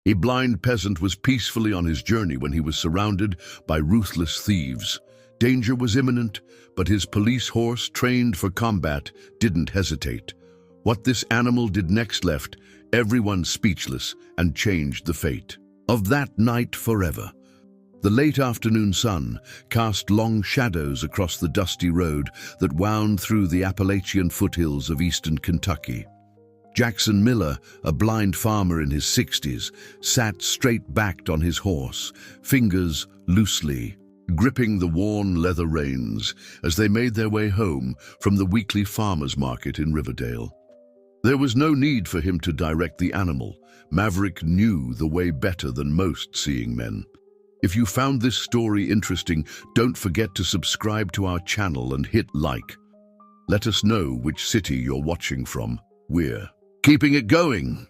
A blind peasant was peacefully on his journey when he was surrounded by ruthless thieves. Danger was imminent, but his police horse, trained for combat, didn't hesitate. What this animal did next left everyone speechless and changed the fate of that night forever. The late afternoon sun cast long shadows across the dusty road that wound through the Appalachian foothills of eastern Kentucky. Jackson Miller, a blind farmer in his 60s, sat straight-backed on his horse, fingers loosely gripping the worn leather reins as they made their way home from the weekly farmers market in Riverdale. There was no need for him to direct the animal. Maverick knew the way better than most seeing men. If you found this story interesting, don't forget to subscribe to our channel and hit like. Let us know which city you're watching from. We're keeping it going.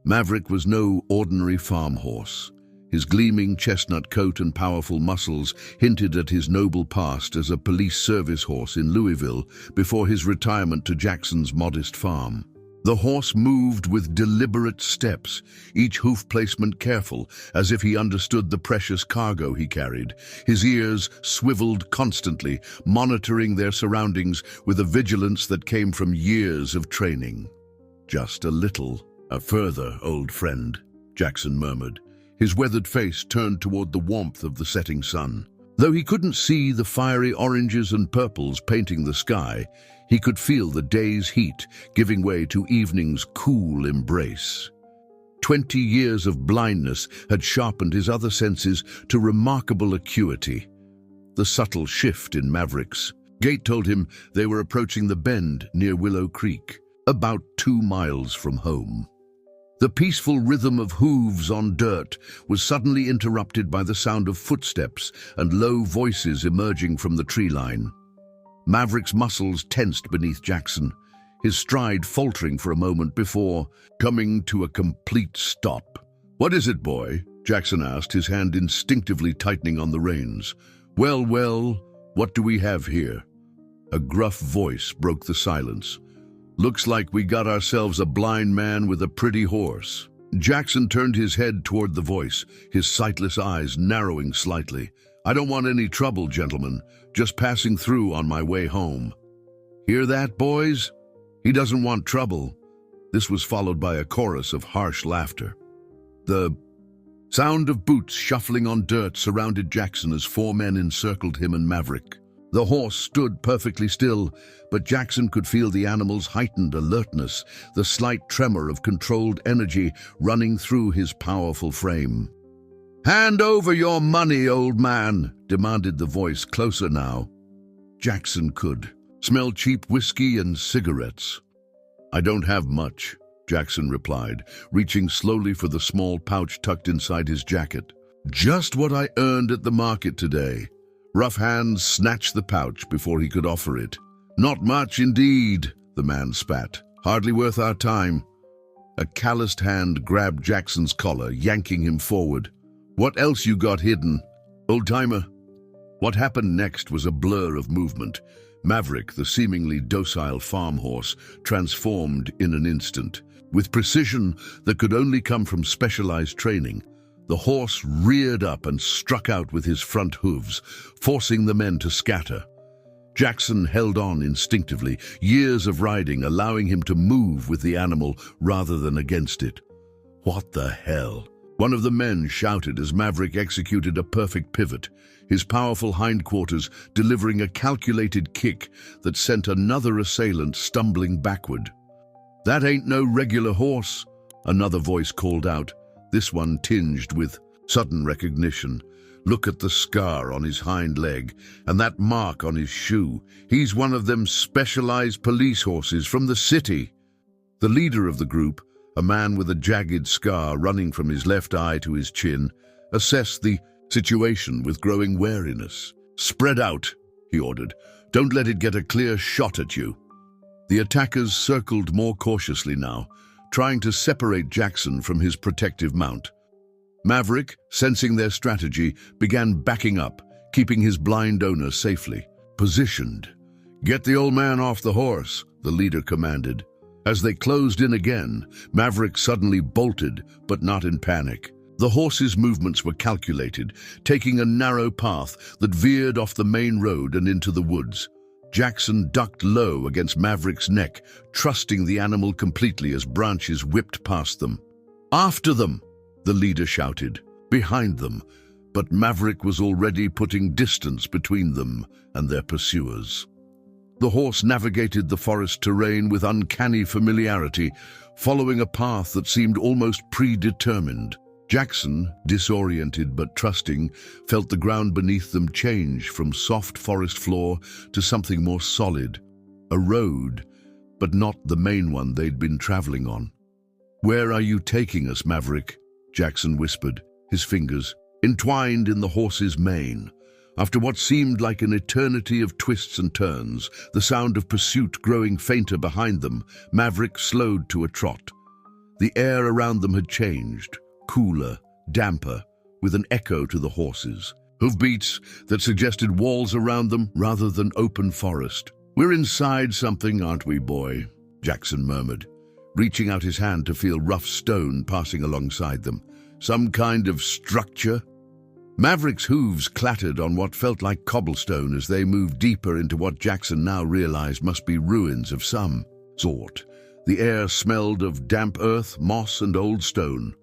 Maverick was no ordinary farm horse. His gleaming chestnut coat and powerful muscles hinted at his noble past as a police service horse in Louisville before his retirement to Jackson's modest farm. The horse moved with deliberate steps, each hoof placement careful, as if he understood the precious cargo he carried. His ears swiveled constantly, monitoring their surroundings with a vigilance that came from years of training. "Just a little further, old friend," Jackson murmured. His weathered face turned toward the warmth of the setting sun. Though he couldn't see the fiery oranges and purples painting the sky, he could feel the day's heat giving way to evening's cool embrace. 20 years of blindness had sharpened his other senses to remarkable acuity. The subtle shift in Maverick's gait told him they were approaching the bend near Willow Creek, about 2 miles from home. The peaceful rhythm of hooves on dirt was suddenly interrupted by the sound of footsteps and low voices emerging from the tree line. Maverick's muscles tensed beneath Jackson, his stride faltering for a moment before coming to a complete stop. "What is it, boy?" Jackson asked, his hand instinctively tightening on the reins. Well, what do we have here?" A gruff voice broke the silence. "Looks like we got ourselves a blind man with a pretty horse." Jackson turned his head toward the voice, his sightless eyes narrowing slightly. "I don't want any trouble, gentlemen. Just passing through on my way home." "Hear that, boys? He doesn't want trouble." This was followed by a chorus of harsh laughter. The sound of boots shuffling on dirt surrounded Jackson as 4 men encircled him and Maverick. The horse stood perfectly still, but Jackson could feel the animal's heightened alertness, the slight tremor of controlled energy running through his powerful frame. "Hand over your money, old man," demanded the voice, closer now. Jackson could smell cheap whiskey and cigarettes. "I don't have much," Jackson replied, reaching slowly for the small pouch tucked inside his jacket. "Just what I earned at the market today." Rough hands snatched the pouch before he could offer it. "Not much indeed," the man spat. "Hardly worth our time." A calloused hand grabbed Jackson's collar, yanking him forward. "What else you got hidden, old-timer?" What happened next was a blur of movement. Maverick, the seemingly docile farm horse, transformed in an instant. With precision that could only come from specialized training, the horse reared up and struck out with his front hooves, forcing the men to scatter. Jackson held on instinctively, years of riding allowing him to move with the animal rather than against it. "What the hell?" one of the men shouted as Maverick executed a perfect pivot, his powerful hindquarters delivering a calculated kick that sent another assailant stumbling backward. "That ain't no regular horse," another voice called out, this one tinged with sudden recognition. "Look at the scar on his hind leg and that mark on his shoe. He's one of them specialized police horses from the city." The leader of the group, a man with a jagged scar running from his left eye to his chin, assessed the situation with growing wariness. "Spread out," he ordered. "Don't let it get a clear shot at you." The attackers circled more cautiously now, trying to separate Jackson from his protective mount. Maverick, sensing their strategy, began backing up, keeping his blind owner safely positioned. "Get the old man off the horse," the leader commanded. As they closed in again, Maverick suddenly bolted, but not in panic. The horse's movements were calculated, taking a narrow path that veered off the main road and into the woods. Jackson ducked low against Maverick's neck, trusting the animal completely as branches whipped past them. "After them!" the leader shouted. Behind them, but Maverick was already putting distance between them and their pursuers. The horse navigated the forest terrain with uncanny familiarity, following a path that seemed almost predetermined. Jackson, disoriented but trusting, felt the ground beneath them change from soft forest floor to something more solid. A road, but not the main one they'd been traveling on. "Where are you taking us, Maverick?" Jackson whispered, his fingers entwined in the horse's mane. After what seemed like an eternity of twists and turns, the sound of pursuit growing fainter behind them, Maverick slowed to a trot. The air around them had changed. Cooler, damper, with an echo to the horses. Hoofbeats that suggested walls around them rather than open forest. "We're inside something, aren't we, boy?" Jackson murmured, reaching out his hand to feel rough stone passing alongside them. "Some kind of structure?" Maverick's hooves clattered on what felt like cobblestone as they moved deeper into what Jackson now realized must be ruins of some sort. The air smelled of damp earth, moss, and old stone.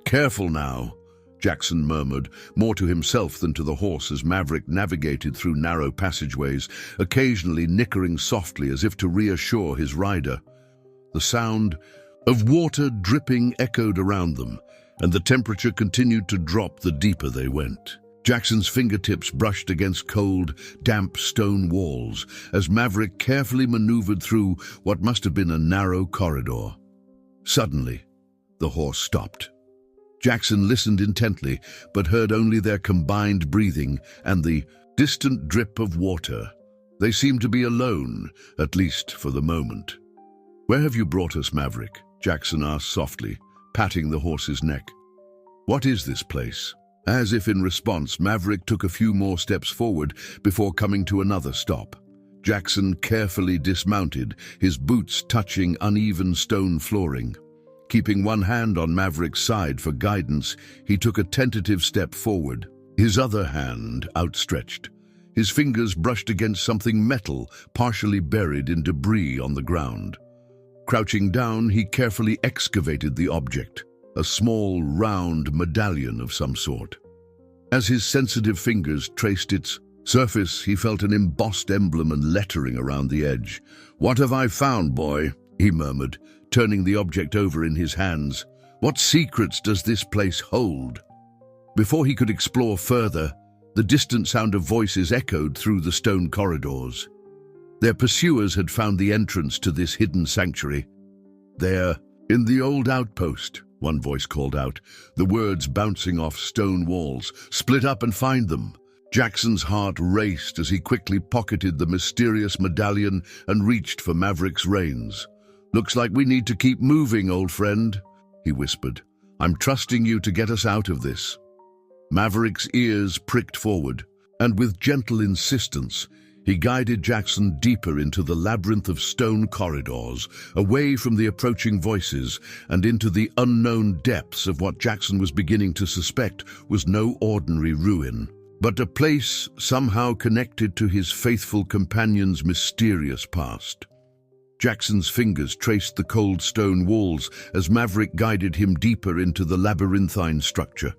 "Careful now," Jackson murmured, more to himself than to the horse as Maverick navigated through narrow passageways, occasionally nickering softly as if to reassure his rider. The sound of water dripping echoed around them, and the temperature continued to drop the deeper they went. Jackson's fingertips brushed against cold, damp stone walls as Maverick carefully maneuvered through what must have been a narrow corridor. Suddenly, the horse stopped. Jackson listened intently, but heard only their combined breathing and the distant drip of water. They seemed to be alone, at least for the moment. "Where have you brought us, Maverick?" Jackson asked softly, patting the horse's neck. "What is this place?" As if in response, Maverick took a few more steps forward before coming to another stop. Jackson carefully dismounted, his boots touching uneven stone flooring. Keeping one hand on Maverick's side for guidance, he took a tentative step forward, his other hand outstretched. His fingers brushed against something metal, partially buried in debris on the ground. Crouching down, he carefully excavated the object, a small, round medallion of some sort. As his sensitive fingers traced its surface, he felt an embossed emblem and lettering around the edge. "What have I found, boy?" he murmured, turning the object over in his hands. "What secrets does this place hold?" Before he could explore further, the distant sound of voices echoed through the stone corridors. Their pursuers had found the entrance to this hidden sanctuary. "There, in the old outpost," one voice called out, the words bouncing off stone walls. "Split up and find them." Jackson's heart raced as he quickly pocketed the mysterious medallion and reached for Maverick's reins. "Looks like we need to keep moving, old friend," he whispered. "I'm trusting you to get us out of this." Maverick's ears pricked forward, and with gentle insistence, he guided Jackson deeper into the labyrinth of stone corridors, away from the approaching voices and into the unknown depths of what Jackson was beginning to suspect was no ordinary ruin, but a place somehow connected to his faithful companion's mysterious past. Jackson's fingers traced the cold stone walls as Maverick guided him deeper into the labyrinthine structure.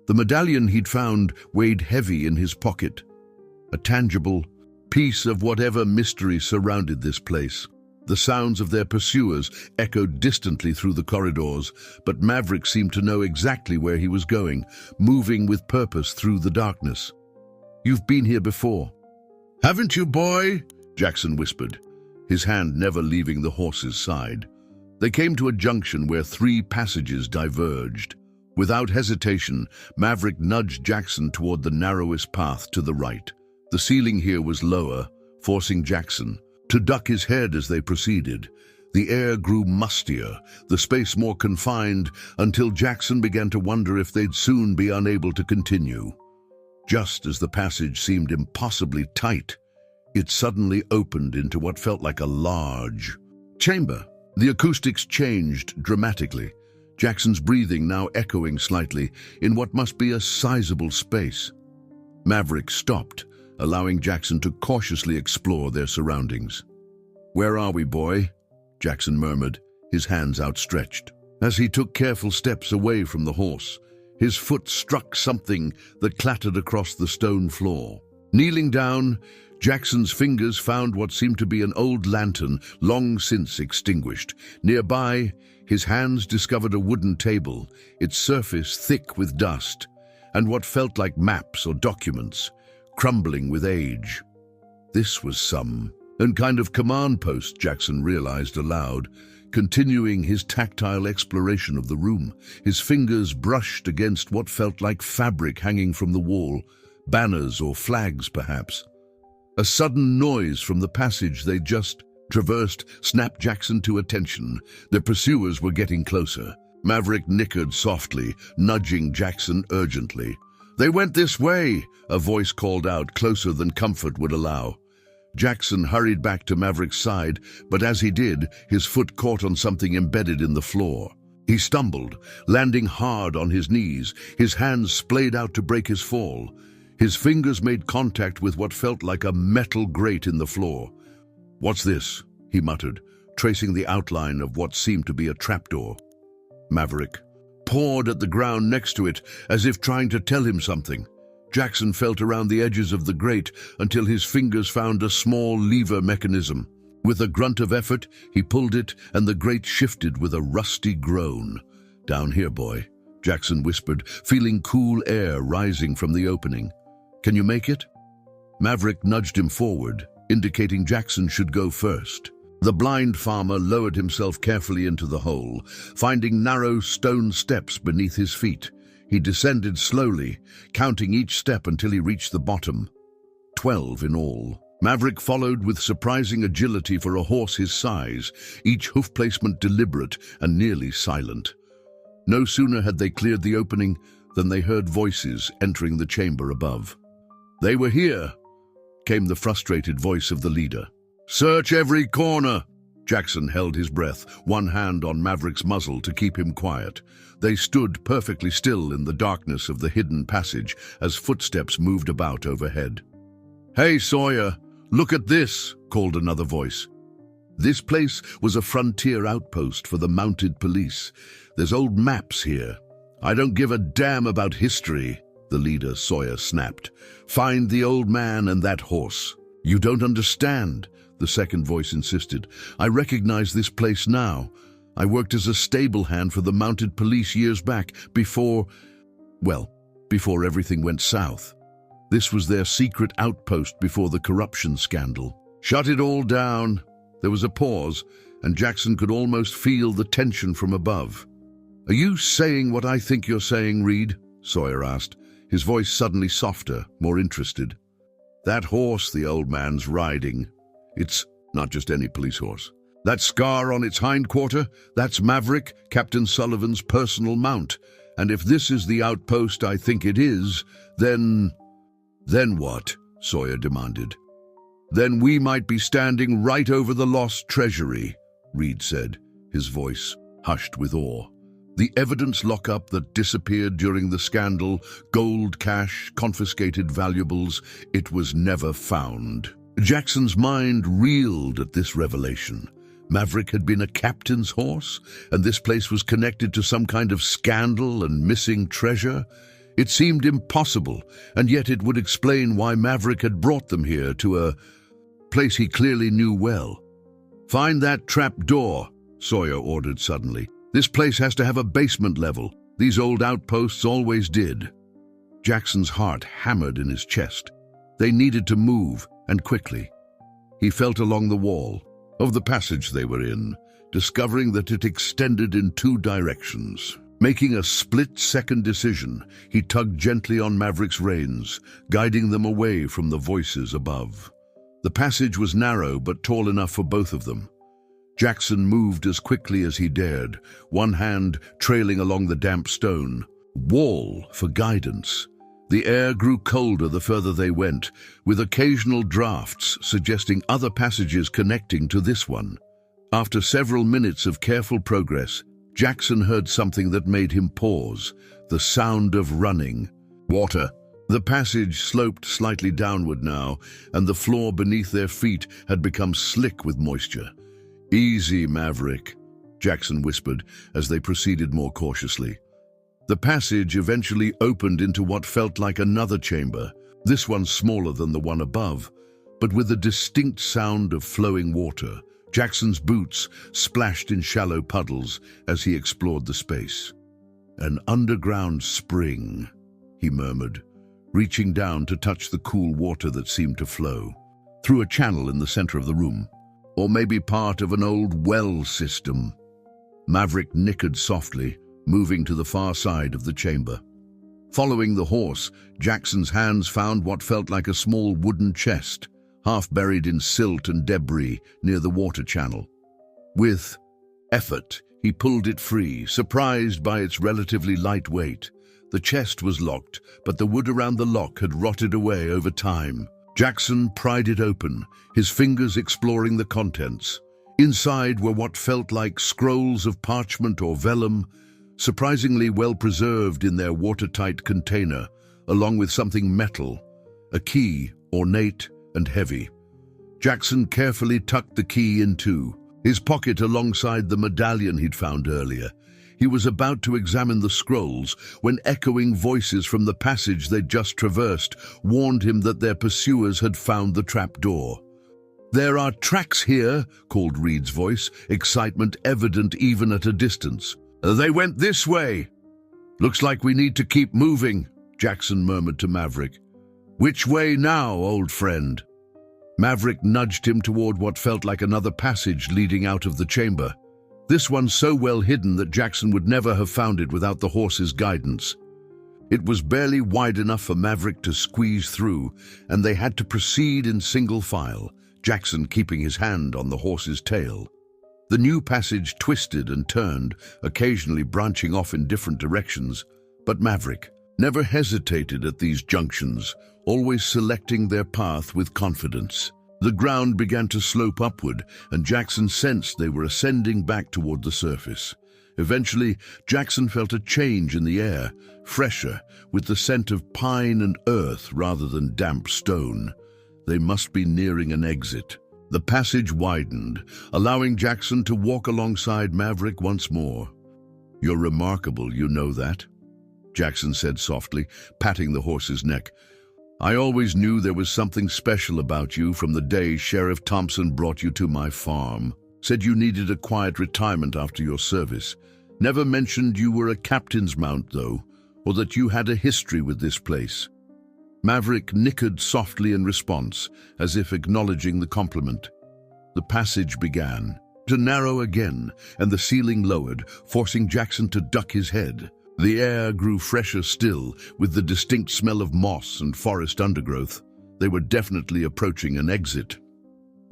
The medallion he'd found weighed heavy in his pocket, a tangible piece of whatever mystery surrounded this place. The sounds of their pursuers echoed distantly through the corridors, but Maverick seemed to know exactly where he was going, moving with purpose through the darkness. "You've been here before." "Haven't you, boy?" Jackson whispered, his hand never leaving the horse's side. They came to a junction where three passages diverged. Without hesitation, Maverick nudged Jackson toward the narrowest path to the right. The ceiling here was lower, forcing Jackson to duck his head as they proceeded. The air grew mustier, the space more confined, until Jackson began to wonder if they'd soon be unable to continue. Just as the passage seemed impossibly tight, it suddenly opened into what felt like a large chamber. The acoustics changed dramatically, Jackson's breathing now echoing slightly in what must be a sizable space. Maverick stopped, allowing Jackson to cautiously explore their surroundings. "Where are we, boy?" Jackson murmured, his hands outstretched. As he took careful steps away from the horse, his foot struck something that clattered across the stone floor. Kneeling down, Jackson's fingers found what seemed to be an old lantern long since extinguished. Nearby, his hands discovered a wooden table, its surface thick with dust, and what felt like maps or documents, crumbling with age. This was some kind of command post, Jackson realized aloud, continuing his tactile exploration of the room. His fingers brushed against what felt like fabric hanging from the wall, banners or flags perhaps. A sudden noise from the passage they just traversed snapped Jackson to attention. The pursuers were getting closer. Maverick nickered softly, nudging Jackson urgently. "They went this way," a voice called out, closer than comfort would allow. Jackson hurried back to Maverick's side, but as he did, his foot caught on something embedded in the floor. He stumbled, landing hard on his knees, his hands splayed out to break his fall. His fingers made contact with what felt like a metal grate in the floor. "What's this?" he muttered, tracing the outline of what seemed to be a trapdoor. Maverick pawed at the ground next to it, as if trying to tell him something. Jackson felt around the edges of the grate until his fingers found a small lever mechanism. With a grunt of effort, he pulled it, and the grate shifted with a rusty groan. "Down here, boy," Jackson whispered, feeling cool air rising from the opening. "Can you make it?" Maverick nudged him forward, indicating Jackson should go first. The blind farmer lowered himself carefully into the hole, finding narrow stone steps beneath his feet. He descended slowly, counting each step until he reached the bottom. 12 in all. Maverick followed with surprising agility for a horse his size, each hoof placement deliberate and nearly silent. No sooner had they cleared the opening than they heard voices entering the chamber above. "They were here," came the frustrated voice of the leader. "Search every corner." Jackson held his breath, one hand on Maverick's muzzle to keep him quiet. They stood perfectly still in the darkness of the hidden passage as footsteps moved about overhead. "Hey, Sawyer, look at this," called another voice. This place was a frontier outpost for the mounted police. "There's old maps here." "I don't give a damn about history," the leader, Sawyer, snapped. "Find the old man and that horse." "You don't understand," the second voice insisted. "I recognize this place now. I worked as a stable hand for the mounted police years back, before everything went south. This was their secret outpost before the corruption scandal." "Shut it all down." There was a pause, and Jackson could almost feel the tension from above. "Are you saying what I think you're saying, Reed?" Sawyer asked, his voice suddenly softer, more interested. "That horse the old man's riding, it's not just any police horse. That scar on its hindquarter, that's Maverick, Captain Sullivan's personal mount. And if this is the outpost I think it is, then what?" Sawyer demanded. "Then we might be standing right over the lost treasury," Reed said, his voice hushed with awe. "The evidence lockup that disappeared during the scandal, gold, cash, confiscated valuables, it was never found." Jackson's mind reeled at this revelation. Maverick had been a captain's horse, and this place was connected to some kind of scandal and missing treasure. It seemed impossible, and yet it would explain why Maverick had brought them here, to a place he clearly knew well. "Find that trap door," Sawyer ordered suddenly. "This place has to have a basement level. These old outposts always did." Jackson's heart hammered in his chest. They needed to move, and quickly. He felt along the wall of the passage they were in, discovering that it extended in 2 directions. Making a split-second decision, he tugged gently on Maverick's reins, guiding them away from the voices above. The passage was narrow but tall enough for both of them. Jackson moved as quickly as he dared, one hand trailing along the damp stone wall for guidance. The air grew colder the further they went, with occasional drafts suggesting other passages connecting to this one. After several minutes of careful progress, Jackson heard something that made him pause, the sound of running. Water. The passage sloped slightly downward now, and the floor beneath their feet had become slick with moisture. "Easy, Maverick," Jackson whispered as they proceeded more cautiously. The passage eventually opened into what felt like another chamber, this one smaller than the one above, but with a distinct sound of flowing water. Jackson's boots splashed in shallow puddles as he explored the space. "An underground spring," he murmured, reaching down to touch the cool water that seemed to flow through a channel in the center of the room. Or maybe part of an old well system. Maverick nickered softly, moving to the far side of the chamber. Following the horse, Jackson's hands found what felt like a small wooden chest, half buried in silt and debris near the water channel. With effort, he pulled it free, surprised by its relatively light weight. The chest was locked, but the wood around the lock had rotted away over time. Jackson pried it open, his fingers exploring the contents. Inside were what felt like scrolls of parchment or vellum, surprisingly well preserved in their watertight container, along with something metal, a key, ornate and heavy. Jackson carefully tucked the key into his pocket alongside the medallion he'd found earlier. He was about to examine the scrolls when echoing voices from the passage they'd just traversed warned him that their pursuers had found the trapdoor. "There are tracks here," called Reed's voice, excitement evident even at a distance. "They went this way." "Looks like we need to keep moving," Jackson murmured to Maverick. "Which way now, old friend?" Maverick nudged him toward what felt like another passage leading out of the chamber. This one so well hidden that Jackson would never have found it without the horse's guidance. It was barely wide enough for Maverick to squeeze through, and they had to proceed in single file, Jackson keeping his hand on the horse's tail. The new passage twisted and turned, occasionally branching off in different directions, but Maverick never hesitated at these junctions, always selecting their path with confidence. The ground began to slope upward, and Jackson sensed they were ascending back toward the surface. Eventually, Jackson felt a change in the air, fresher, with the scent of pine and earth rather than damp stone. They must be nearing an exit. The passage widened, allowing Jackson to walk alongside Maverick once more. "You're remarkable, you know that," Jackson said softly, patting the horse's neck. "I always knew there was something special about you from the day Sheriff Thompson brought you to my farm. Said you needed a quiet retirement after your service. Never mentioned you were a captain's mount, though, or that you had a history with this place." Maverick nickered softly in response, as if acknowledging the compliment. The passage began to narrow again, and the ceiling lowered, forcing Jackson to duck his head. The air grew fresher still, with the distinct smell of moss and forest undergrowth. They were definitely approaching an exit.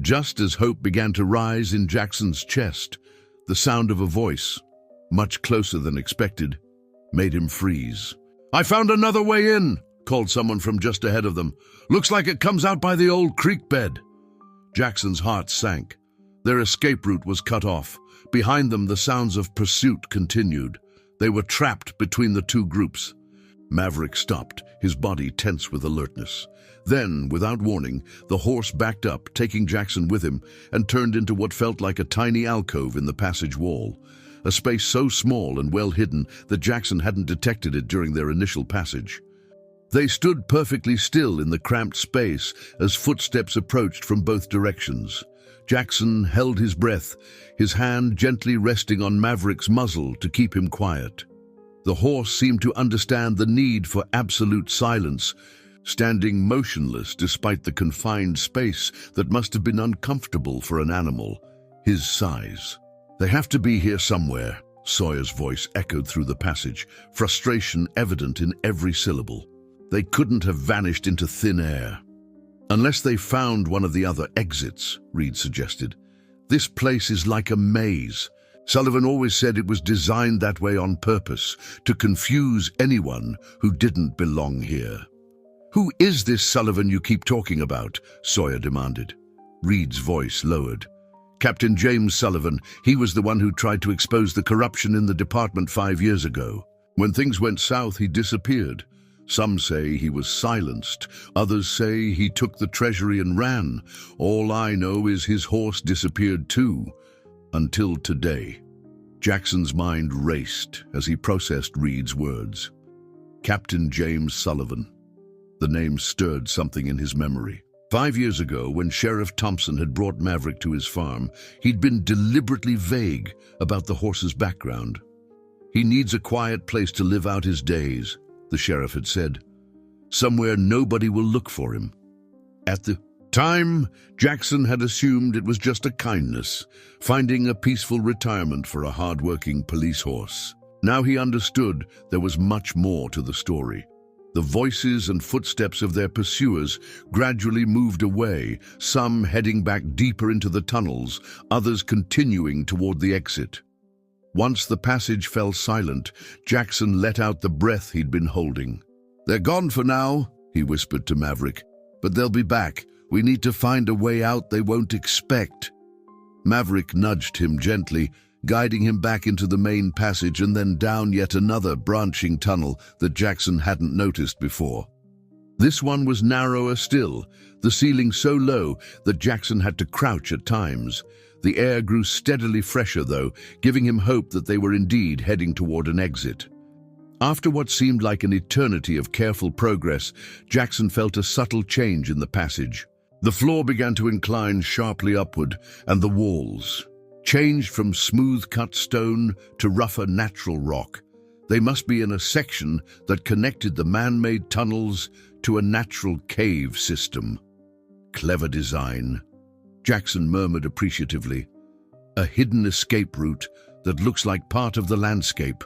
Just as hope began to rise in Jackson's chest, the sound of a voice, much closer than expected, made him freeze. "I found another way in," called someone from just ahead of them. "Looks like it comes out by the old creek bed." Jackson's heart sank. Their escape route was cut off. Behind them, the sounds of pursuit continued. They were trapped between the two groups. Maverick stopped, his body tense with alertness. Then, without warning, the horse backed up, taking Jackson with him, and turned into what felt like a tiny alcove in the passage wall, a space so small and well hidden that Jackson hadn't detected it during their initial passage. They stood perfectly still in the cramped space as footsteps approached from both directions. Jackson held his breath, his hand gently resting on Maverick's muzzle to keep him quiet. The horse seemed to understand the need for absolute silence, standing motionless despite the confined space that must have been uncomfortable for an animal his size. "They have to be here somewhere," Sawyer's voice echoed through the passage, frustration evident in every syllable. "They couldn't have vanished into thin air." "Unless they found one of the other exits," Reed suggested. "This place is like a maze. Sullivan always said it was designed that way on purpose, to confuse anyone who didn't belong here." "Who is this Sullivan you keep talking about?" Sawyer demanded. Reed's voice lowered. Captain James Sullivan. He was the one who tried to expose the corruption in the department 5 years ago. When things went south, he disappeared. Some say he was silenced. Others say he took the treasury and ran. All I know is his horse disappeared too. Until today. Jackson's mind raced as he processed Reed's words. Captain James Sullivan. The name stirred something in his memory. 5 years ago, when Sheriff Thompson had brought Maverick to his farm, he'd been deliberately vague about the horse's background. "He needs a quiet place to live out his days," the sheriff had said. "Somewhere nobody will look for him." At the time, Jackson had assumed it was just a kindness, finding a peaceful retirement for a hard-working police horse. Now he understood there was much more to the story. The voices and footsteps of their pursuers gradually moved away, some heading back deeper into the tunnels, others continuing toward the exit. Once the passage fell silent, Jackson let out the breath he'd been holding. "They're gone for now," he whispered to Maverick. "But they'll be back. We need to find a way out they won't expect." Maverick nudged him gently, guiding him back into the main passage and then down yet another branching tunnel that Jackson hadn't noticed before. This one was narrower still, the ceiling so low that Jackson had to crouch at times. The air grew steadily fresher, though, giving him hope that they were indeed heading toward an exit. After what seemed like an eternity of careful progress, Jackson felt a subtle change in the passage. The floor began to incline sharply upward, and the walls changed from smooth-cut stone to rougher natural rock. They must be in a section that connected the man-made tunnels to a natural cave system. "Clever design," Jackson murmured appreciatively. "A hidden escape route that looks like part of the landscape."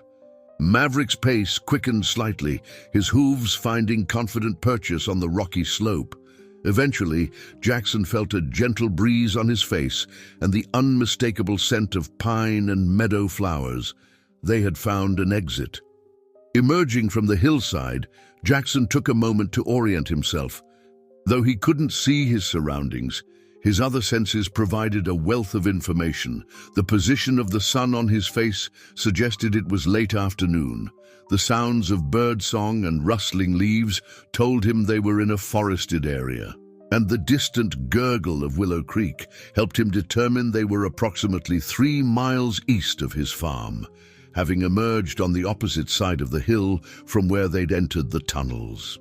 Maverick's pace quickened slightly, his hooves finding confident purchase on the rocky slope. Eventually, Jackson felt a gentle breeze on his face and the unmistakable scent of pine and meadow flowers. They had found an exit. Emerging from the hillside, Jackson took a moment to orient himself. Though he couldn't see his surroundings, his other senses provided a wealth of information. The position of the sun on his face suggested it was late afternoon. The sounds of birdsong and rustling leaves told him they were in a forested area. And the distant gurgle of Willow Creek helped him determine they were approximately 3 miles east of his farm, having emerged on the opposite side of the hill from where they'd entered the tunnels.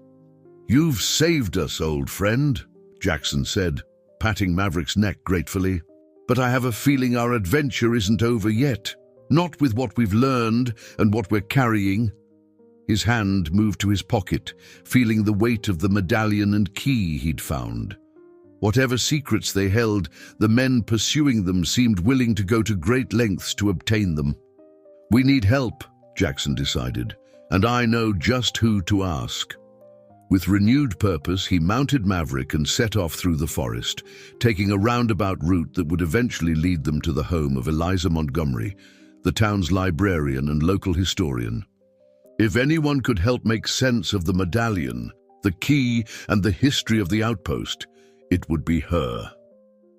"You've saved us, old friend," Jackson said, patting Maverick's neck gratefully. "But I have a feeling our adventure isn't over yet. Not with what we've learned and what we're carrying." His hand moved to his pocket, feeling the weight of the medallion and key he'd found. Whatever secrets they held, the men pursuing them seemed willing to go to great lengths to obtain them. "We need help," Jackson decided, "and I know just who to ask." With renewed purpose, he mounted Maverick and set off through the forest, taking a roundabout route that would eventually lead them to the home of Eliza Montgomery, the town's librarian and local historian. If anyone could help make sense of the medallion, the key, and the history of the outpost, it would be her.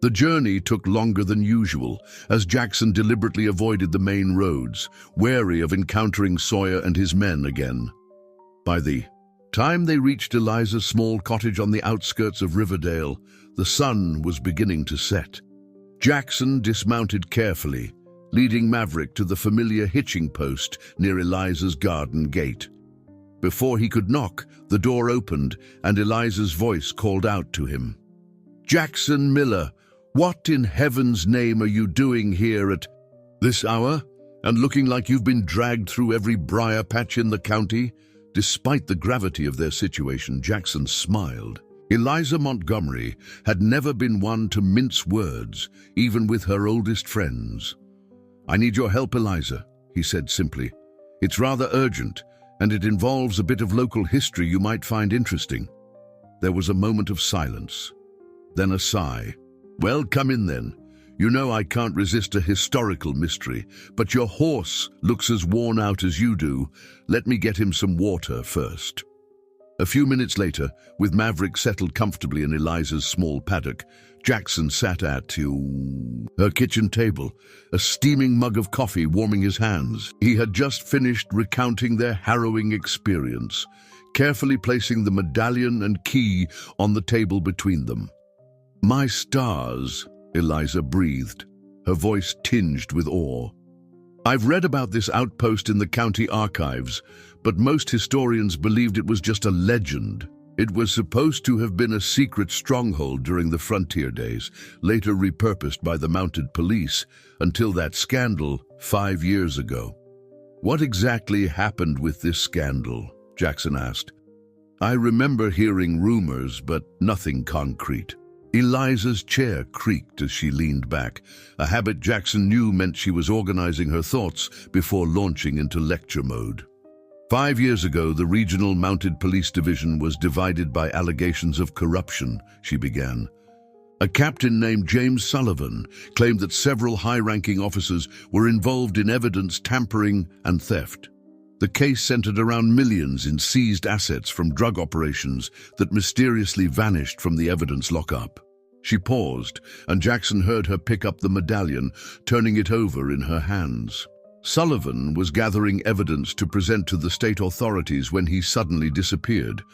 The journey took longer than usual, as Jackson deliberately avoided the main roads, wary of encountering Sawyer and his men again. By the time they reached Eliza's small cottage on the outskirts of Riverdale, the sun was beginning to set. Jackson dismounted carefully, leading Maverick to the familiar hitching post near Eliza's garden gate. Before he could knock, the door opened and Eliza's voice called out to him. "Jackson Miller, what in heaven's name are you doing here at this hour, and looking like you've been dragged through every briar patch in the county?" Despite the gravity of their situation, Jackson smiled. Eliza Montgomery had never been one to mince words, even with her oldest friends. "I need your help, Eliza," he said simply. "It's rather urgent, and it involves a bit of local history you might find interesting." There was a moment of silence, then a sigh. "Well, come in then. You know I can't resist a historical mystery, but your horse looks as worn out as you do. Let me get him some water first." A few minutes later, with Maverick settled comfortably in Eliza's small paddock, Jackson sat at her kitchen table, a steaming mug of coffee warming his hands. He had just finished recounting their harrowing experience, carefully placing the medallion and key on the table between them. "My stars," Eliza breathed, her voice tinged with awe. "I've read about this outpost in the county archives, but most historians believed it was just a legend. It was supposed to have been a secret stronghold during the frontier days, later repurposed by the mounted police, until that scandal 5 years ago." "What exactly happened with this scandal?" Jackson asked. "I remember hearing rumors, but nothing concrete." Eliza's chair creaked as she leaned back, a habit Jackson knew meant she was organizing her thoughts before launching into lecture mode. 5 years ago, the regional mounted police division was divided by allegations of corruption, she began. A captain named James Sullivan claimed that several high-ranking officers were involved in evidence tampering and theft. The case centered around millions in seized assets from drug operations that mysteriously vanished from the evidence lockup. She paused, and Jackson heard her pick up the medallion, turning it over in her hands. Sullivan was gathering evidence to present to the state authorities when he suddenly disappeared.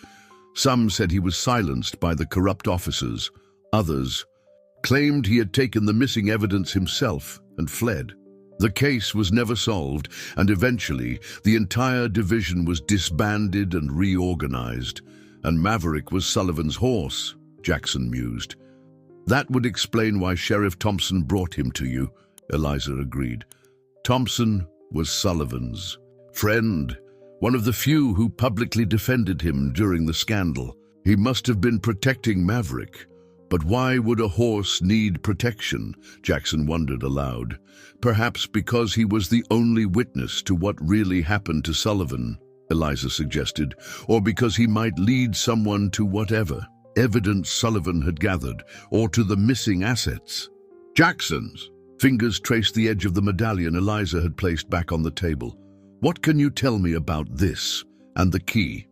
Some said he was silenced by the corrupt officers. Others claimed he had taken the missing evidence himself and fled. The case was never solved, and eventually the entire division was disbanded and reorganized. And Maverick was Sullivan's horse, Jackson mused. "That would explain why Sheriff Thompson brought him to you," Eliza agreed. Thompson was Sullivan's friend, one of the few who publicly defended him during the scandal. He must have been protecting Maverick. But why would a horse need protection? Jackson wondered aloud. Perhaps because he was the only witness to what really happened to Sullivan, Eliza suggested, or because he might lead someone to whatever evidence Sullivan had gathered, or to the missing assets. Jackson's fingers traced the edge of the medallion Eliza had placed back on the table. "What can you tell me about this and the key?"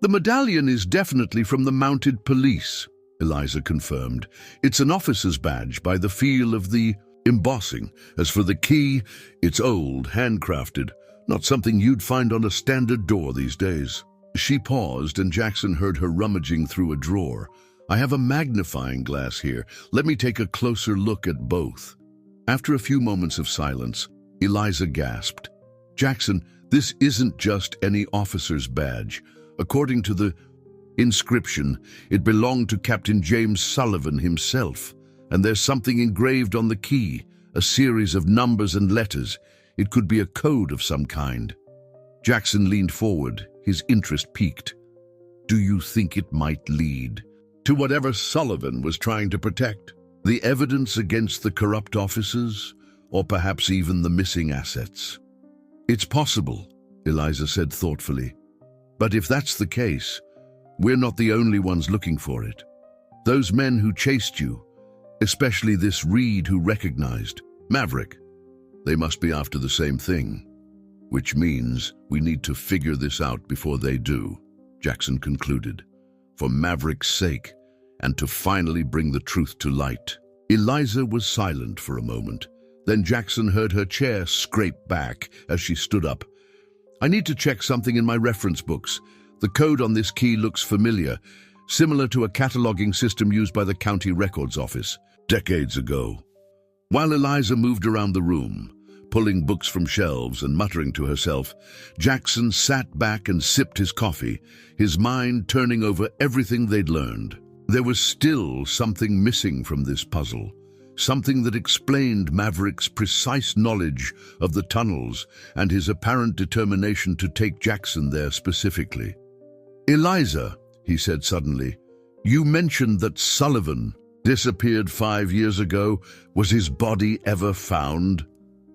"The medallion is definitely from the mounted police," Eliza confirmed. "It's an officer's badge by the feel of the embossing. As for the key, it's old, handcrafted, not something you'd find on a standard door these days." She paused, and Jackson heard her rummaging through a drawer. "I have a magnifying glass here. Let me take a closer look at both." After a few moments of silence, Eliza gasped. "Jackson, this isn't just any officer's badge. According to the inscription, it belonged to Captain James Sullivan himself, and there's something engraved on the key, a series of numbers and letters. It could be a code of some kind." Jackson leaned forward, his interest piqued. "Do you think it might lead to whatever Sullivan was trying to protect? The evidence against the corrupt officers, or perhaps even the missing assets?" "It's possible," Eliza said thoughtfully. "But if that's the case, we're not the only ones looking for it. Those men who chased you, especially this Reed who recognized Maverick, they must be after the same thing. Which means we need to figure this out before they do," Jackson concluded. "For Maverick's sake, and to finally bring the truth to light." Eliza was silent for a moment. Then Jackson heard her chair scrape back as she stood up. "I need to check something in my reference books. The code on this key looks familiar, similar to a cataloging system used by the county records office decades ago." While Eliza moved around the room, pulling books from shelves and muttering to herself, Jackson sat back and sipped his coffee, his mind turning over everything they'd learned. There was still something missing from this puzzle, something that explained Maverick's precise knowledge of the tunnels and his apparent determination to take Jackson there specifically. "Eliza," he said suddenly, "you mentioned that Sullivan disappeared 5 years ago. Was his body ever found?"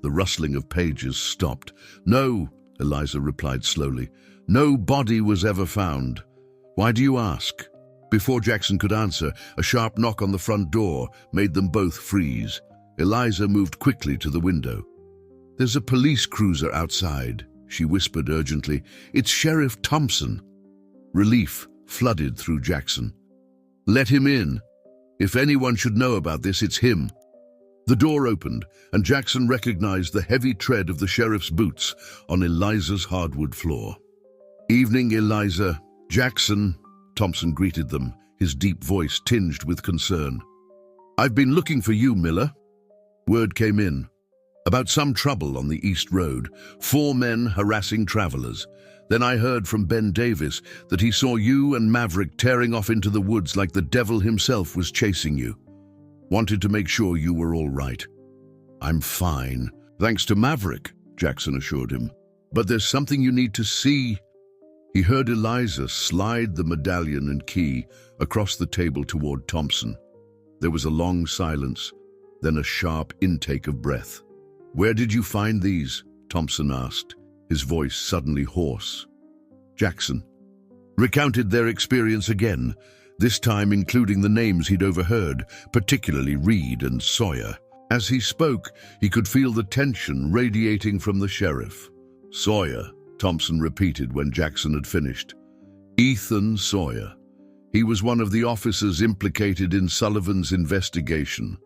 The rustling of pages stopped. "No," Eliza replied slowly. "No body was ever found." "Why do you ask?" Before Jackson could answer, a sharp knock on the front door made them both freeze. Eliza moved quickly to the window. "There's a police cruiser outside," she whispered urgently. "It's Sheriff Thompson." Relief flooded through Jackson. "Let him in. If anyone should know about this, it's him." The door opened, and Jackson recognized the heavy tread of the sheriff's boots on Eliza's hardwood floor. "Evening, Eliza." "Jackson," Thompson greeted them, his deep voice tinged with concern. "I've been looking for you, Miller." Word came in about some trouble on the East Road, 4 men harassing travelers. Then I heard from Ben Davis that he saw you and Maverick tearing off into the woods like the devil himself was chasing you. Wanted to make sure you were all right." "I'm fine, thanks to Maverick," Jackson assured him. "But there's something you need to see." He heard Eliza slide the medallion and key across the table toward Thompson. There was a long silence, then a sharp intake of breath. "Where did you find these?" Thompson asked, his voice suddenly hoarse. Jackson recounted their experience again, this time including the names he'd overheard, particularly Reed and Sawyer. As he spoke, he could feel the tension radiating from the sheriff. "Sawyer," Thompson repeated when Jackson had finished. "Ethan Sawyer. He was one of the officers implicated in Sullivan's investigation,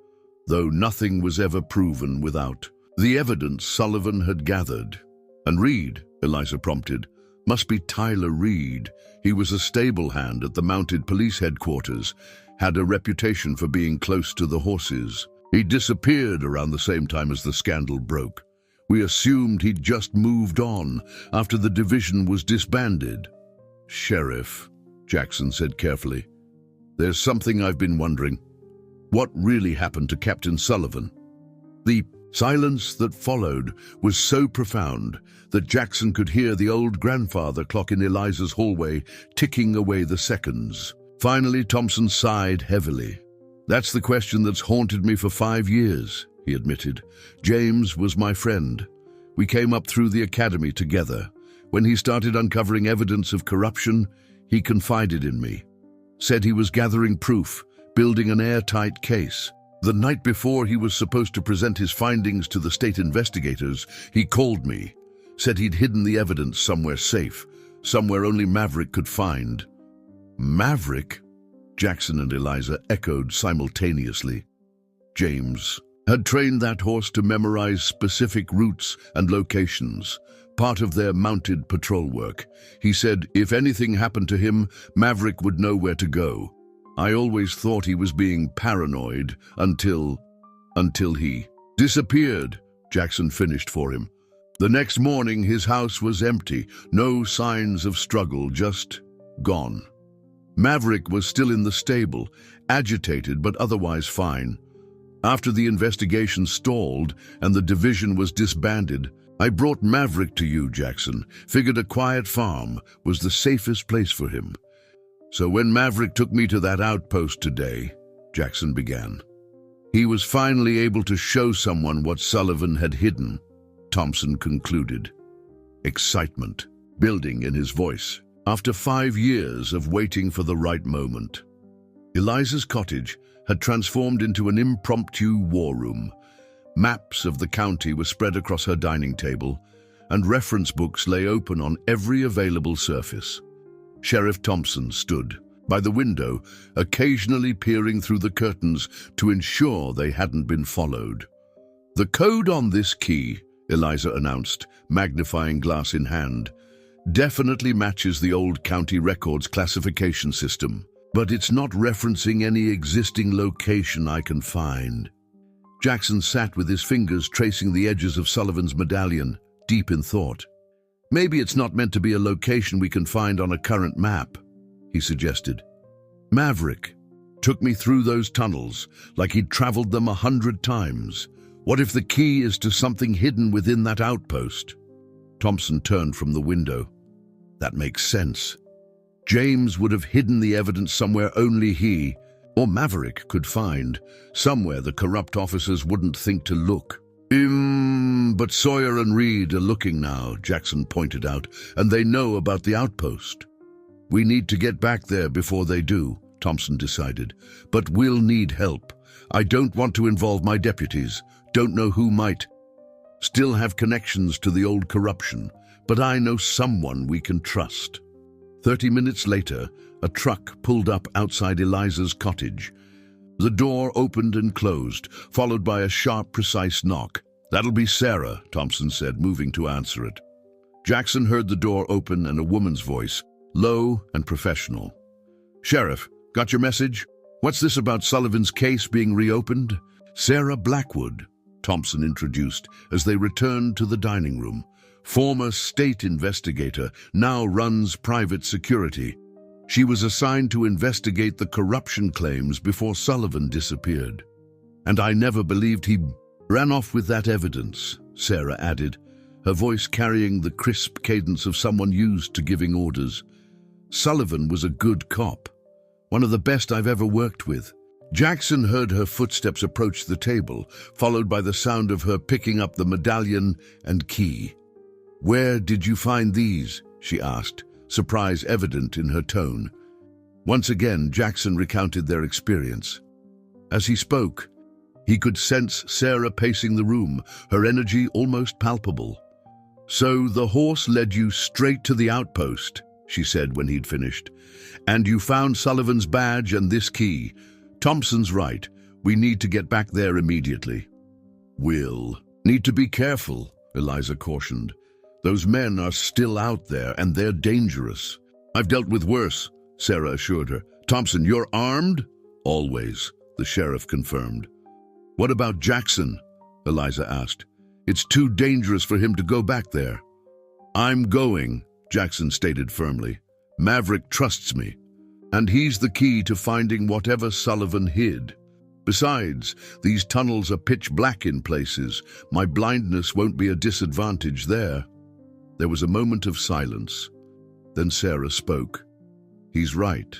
though nothing was ever proven without the evidence Sullivan had gathered." "And Reed," Eliza prompted. "Must be Tyler Reed. He was a stable hand at the mounted police headquarters, had a reputation for being close to the horses. He disappeared around the same time as the scandal broke. We assumed he'd just moved on after the division was disbanded." "Sheriff," Jackson said carefully, "there's something I've been wondering. What really happened to Captain Sullivan?" The silence that followed was so profound that Jackson could hear the old grandfather clock in Eliza's hallway ticking away the seconds. Finally, Thompson sighed heavily. "That's the question that's haunted me for 5 years, he admitted. "James was my friend. We came up through the academy together. When he started uncovering evidence of corruption, he confided in me. Said he was gathering proof, building an airtight case. The night before he was supposed to present his findings to the state investigators, he called me. Said he'd hidden the evidence somewhere safe, somewhere only Maverick could find." "Maverick?" Jackson and Eliza echoed simultaneously. James had trained that horse to memorize specific routes and locations, part of their mounted patrol work. He said if anything happened to him, Maverick would know where to go. I always thought he was being paranoid until he disappeared, Jackson finished for him. The next morning, his house was empty, no signs of struggle, just gone. Maverick was still in the stable, agitated but otherwise fine. After the investigation stalled and the division was disbanded, I brought Maverick to you, Jackson. Figured a quiet farm was the safest place for him. So when Maverick took me to that outpost today, Jackson began, he was finally able to show someone what Sullivan had hidden, Thompson concluded. Excitement building in his voice after 5 years of waiting for the right moment. Eliza's cottage had transformed into an impromptu war room. Maps of the county were spread across her dining table, and reference books lay open on every available surface. Sheriff Thompson stood by the window, occasionally peering through the curtains to ensure they hadn't been followed. The code on this key, Eliza announced, magnifying glass in hand, definitely matches the old county records classification system, but it's not referencing any existing location I can find. Jackson sat with his fingers tracing the edges of Sullivan's medallion, deep in thought. Maybe it's not meant to be a location we can find on a current map, he suggested. Maverick took me through those tunnels like he'd traveled them 100 times. What if the key is to something hidden within that outpost? Thompson turned from the window. That makes sense. James would have hidden the evidence somewhere only he, or Maverick, could find, somewhere the corrupt officers wouldn't think to look. But Sawyer and Reed are looking now, Jackson pointed out, and they know about the outpost. We need to get back there before they do, Thompson decided, but we'll need help. I don't want to involve my deputies, don't know who might. Still have connections to the old corruption, but I know someone we can trust. 30 minutes later, a truck pulled up outside Eliza's cottage. The door opened and closed, followed by a sharp, precise knock. "That'll be Sarah," Thompson said, moving to answer it. Jackson heard the door open and a woman's voice, low and professional. "Sheriff, got your message? What's this about Sullivan's case being reopened?" "Sarah Blackwood," Thompson introduced as they returned to the dining room. "Former state investigator, now runs private security. She was assigned to investigate the corruption claims before Sullivan disappeared. And I never believed he ran off with that evidence," Sarah added, her voice carrying the crisp cadence of someone used to giving orders. "Sullivan was a good cop, one of the best I've ever worked with." Jackson heard her footsteps approach the table, followed by the sound of her picking up the medallion and key. "Where did you find these?" she asked, surprise evident in her tone. Once again, Jackson recounted their experience. As he spoke, he could sense Sarah pacing the room, her energy almost palpable. "So the horse led you straight to the outpost," she said when he'd finished. "And you found Sullivan's badge and this key. Thompson's right. We need to get back there immediately." "We'll need to be careful," Eliza cautioned. "Those men are still out there, and they're dangerous." "I've dealt with worse," Sarah assured her. "Thompson, you're armed?" "Always," the sheriff confirmed. "What about Jackson?" Eliza asked. "It's too dangerous for him to go back there." "I'm going," Jackson stated firmly. "Maverick trusts me, and he's the key to finding whatever Sullivan hid. Besides, these tunnels are pitch black in places. My blindness won't be a disadvantage there." There was a moment of silence. Then Sarah spoke. "He's right.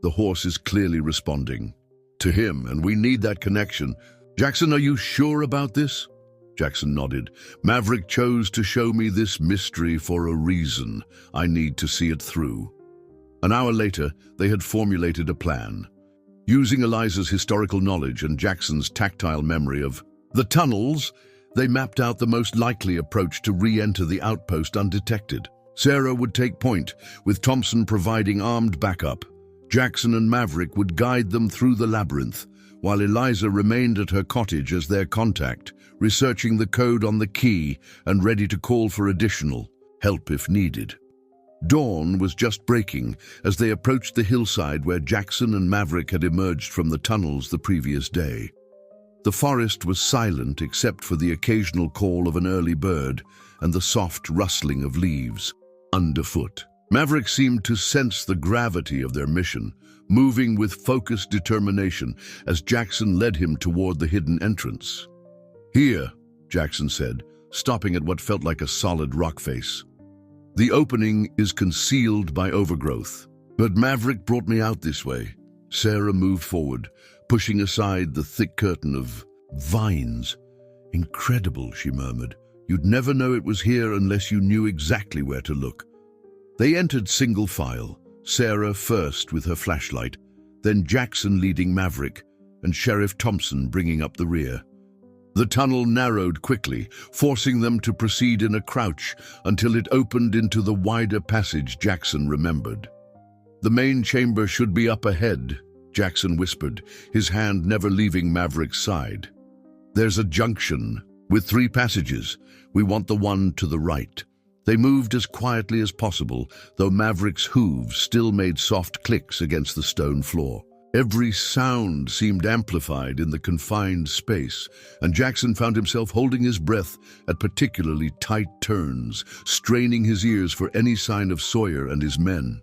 The horse is clearly responding to him, and we need that connection. Jackson, are you sure about this?" Jackson nodded. "Maverick chose to show me this mystery for a reason. I need to see it through." An hour later, they had formulated a plan. Using Eliza's historical knowledge and Jackson's tactile memory of the tunnels, they mapped out the most likely approach to re-enter the outpost undetected. Sarah would take point, with Thompson providing armed backup. Jackson and Maverick would guide them through the labyrinth, while Eliza remained at her cottage as their contact, researching the code on the key and ready to call for additional help if needed. Dawn was just breaking as they approached the hillside where Jackson and Maverick had emerged from the tunnels the previous day. The forest was silent except for the occasional call of an early bird and the soft rustling of leaves underfoot. Maverick seemed to sense the gravity of their mission, moving with focused determination as Jackson led him toward the hidden entrance. "Here," Jackson said, stopping at what felt like a solid rock face. "The opening is concealed by overgrowth, but Maverick brought me out this way." Sarah moved forward, pushing aside the thick curtain of vines. "Incredible," she murmured. "You'd never know it was here unless you knew exactly where to look." They entered single file, Sarah first with her flashlight, then Jackson leading Maverick, and Sheriff Thompson bringing up the rear. The tunnel narrowed quickly, forcing them to proceed in a crouch until it opened into the wider passage Jackson remembered. "The main chamber should be up ahead," Jackson whispered, his hand never leaving Maverick's side. "There's a junction with 3 passages. We want the one to the right." They moved as quietly as possible, though Maverick's hooves still made soft clicks against the stone floor. Every sound seemed amplified in the confined space, and Jackson found himself holding his breath at particularly tight turns, straining his ears for any sign of Sawyer and his men.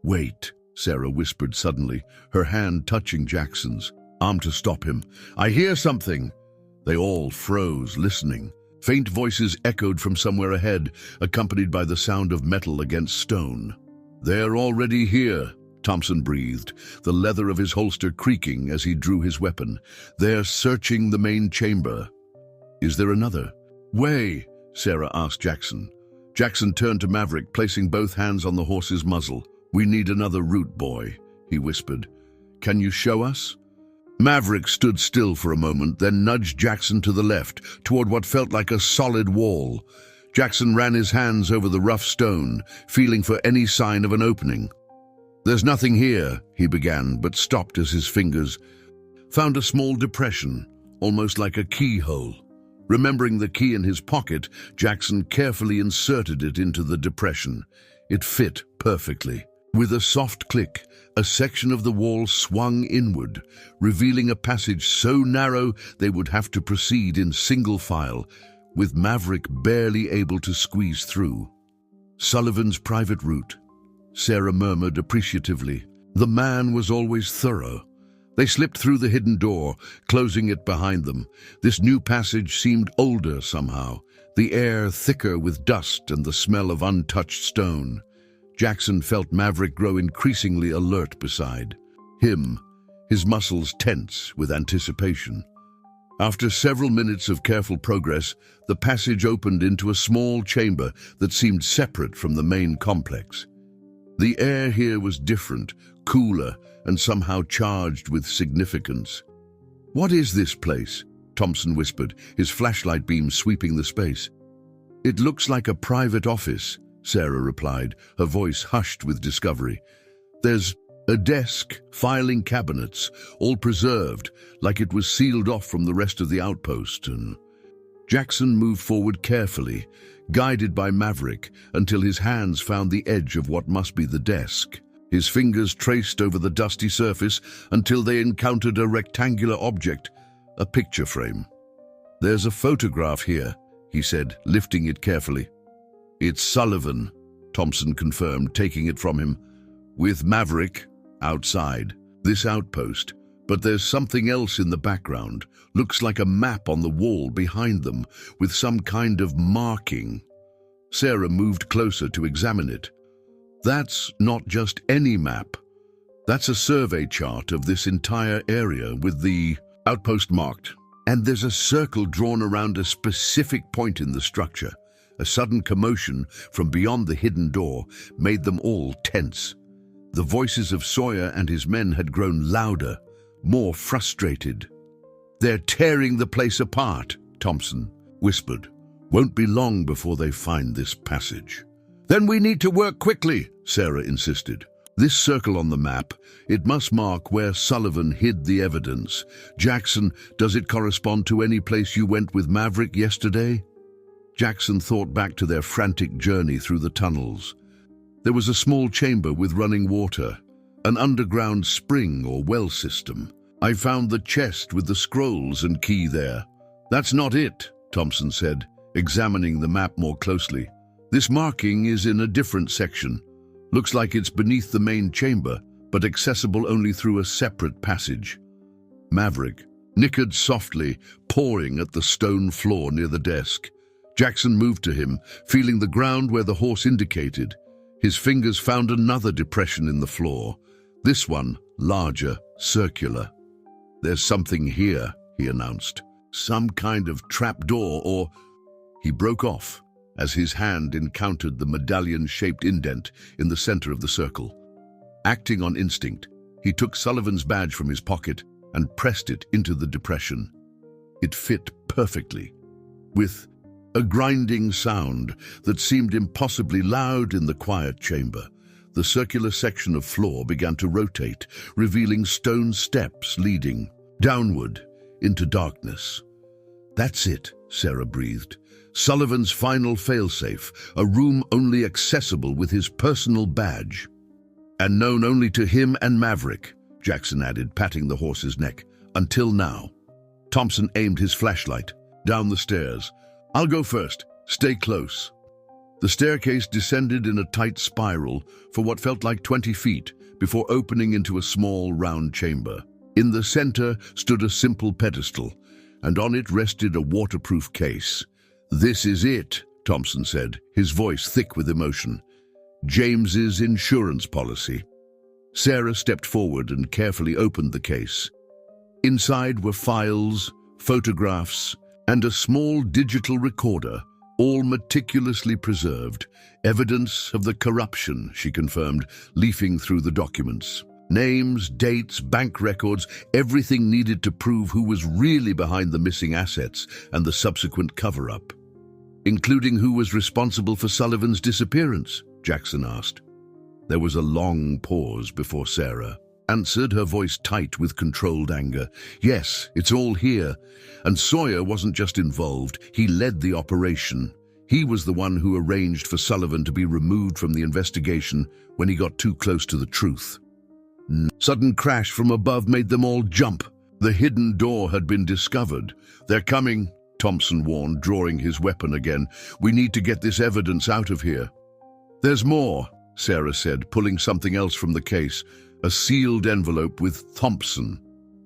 "Wait," Sarah whispered suddenly, her hand touching Jackson's arm to stop him. "I hear something." They all froze, listening. Faint voices echoed from somewhere ahead, accompanied by the sound of metal against stone. "They're already here," Thompson breathed, the leather of his holster creaking as he drew his weapon. "They're searching the main chamber." "Is there another way?" Sarah asked Jackson. Jackson turned to Maverick, placing both hands on the horse's muzzle. "We need another route, boy," he whispered. "Can you show us?" Maverick stood still for a moment, then nudged Jackson to the left, toward what felt like a solid wall. Jackson ran his hands over the rough stone, feeling for any sign of an opening. "There's nothing here," he began, but stopped as his fingers found a small depression, almost like a keyhole. Remembering the key in his pocket, Jackson carefully inserted it into the depression. It fit perfectly. With a soft click, a section of the wall swung inward, revealing a passage so narrow they would have to proceed in single file, with Maverick barely able to squeeze through. "Sullivan's private route," Sarah murmured appreciatively. The man was always thorough. They slipped through the hidden door, closing it behind them. This new passage seemed older somehow, the air thicker with dust and the smell of untouched stone. Jackson felt Maverick grow increasingly alert beside him, his muscles tense with anticipation. After several minutes of careful progress, the passage opened into a small chamber that seemed separate from the main complex. The air here was different, cooler, and somehow charged with significance. "What is this place?" Thompson whispered, his flashlight beam sweeping the space. "It looks like a private office," Sarah replied, her voice hushed with discovery. "There's a desk, filing cabinets, all preserved, like it was sealed off from the rest of the outpost." And Jackson moved forward carefully, guided by Maverick, until his hands found the edge of what must be the desk. His fingers traced over the dusty surface until they encountered a rectangular object, a picture frame. "There's a photograph here," he said, lifting it carefully. "It's Sullivan," Thompson confirmed, taking it from him, "with Maverick outside this outpost. But there's something else in the background. Looks like a map on the wall behind them, with some kind of marking." Sarah moved closer to examine it. "That's not just any map. That's a survey chart of this entire area with the outpost marked. And there's a circle drawn around a specific point in the structure." A sudden commotion from beyond the hidden door made them all tense. The voices of Sawyer and his men had grown louder, more frustrated. "They're tearing the place apart," Thompson whispered. "Won't be long before they find this passage." "Then we need to work quickly," Sarah insisted. "This circle on the map, it must mark where Sullivan hid the evidence. Jackson, does it correspond to any place you went with Maverick yesterday?" Jackson thought back to their frantic journey through the tunnels. There was a small chamber with running water, an underground spring or well system. "I found the chest with the scrolls and key there." "That's not it," Thompson said, examining the map more closely. "This marking is in a different section. Looks like it's beneath the main chamber, but accessible only through a separate passage." Maverick nickered softly, pawing at the stone floor near the desk. Jackson moved to him, feeling the ground where the horse indicated. His fingers found another depression in the floor, this one larger, circular. "There's something here," he announced. "Some kind of trapdoor or—" He broke off as his hand encountered the medallion-shaped indent in the center of the circle. Acting on instinct, he took Sullivan's badge from his pocket and pressed it into the depression. It fit perfectly, with a grinding sound that seemed impossibly loud in the quiet chamber. The circular section of floor began to rotate, revealing stone steps leading downward into darkness. "That's it," Sarah breathed. "Sullivan's final failsafe, a room only accessible with his personal badge. And known only to him and Maverick," Jackson added, patting the horse's neck. "Until now." Thompson aimed his flashlight down the stairs. "I'll go first. Stay close." The staircase descended in a tight spiral for what felt like 20 feet before opening into a small, round chamber. In the center stood a simple pedestal, and on it rested a waterproof case. "This is it," Thompson said, his voice thick with emotion. "James's insurance policy." Sarah stepped forward and carefully opened the case. Inside were files, photographs, and a small digital recorder, all meticulously preserved. Evidence of the corruption, she confirmed, leafing through the documents. Names, dates, bank records, everything needed to prove who was really behind the missing assets and the subsequent cover-up. Including who was responsible for Sullivan's disappearance? Jackson asked. There was a long pause before Sarah answered, her voice tight with controlled anger. Yes, it's all here. And Sawyer wasn't just involved, he led the operation. He was the one who arranged for Sullivan to be removed from the investigation when he got too close to the truth. Sudden crash from above made them all jump. The hidden door had been discovered. They're coming, Thompson warned, drawing his weapon again. We need to get this evidence out of here. There's more, Sarah said, pulling something else from the case. A sealed envelope with Thompson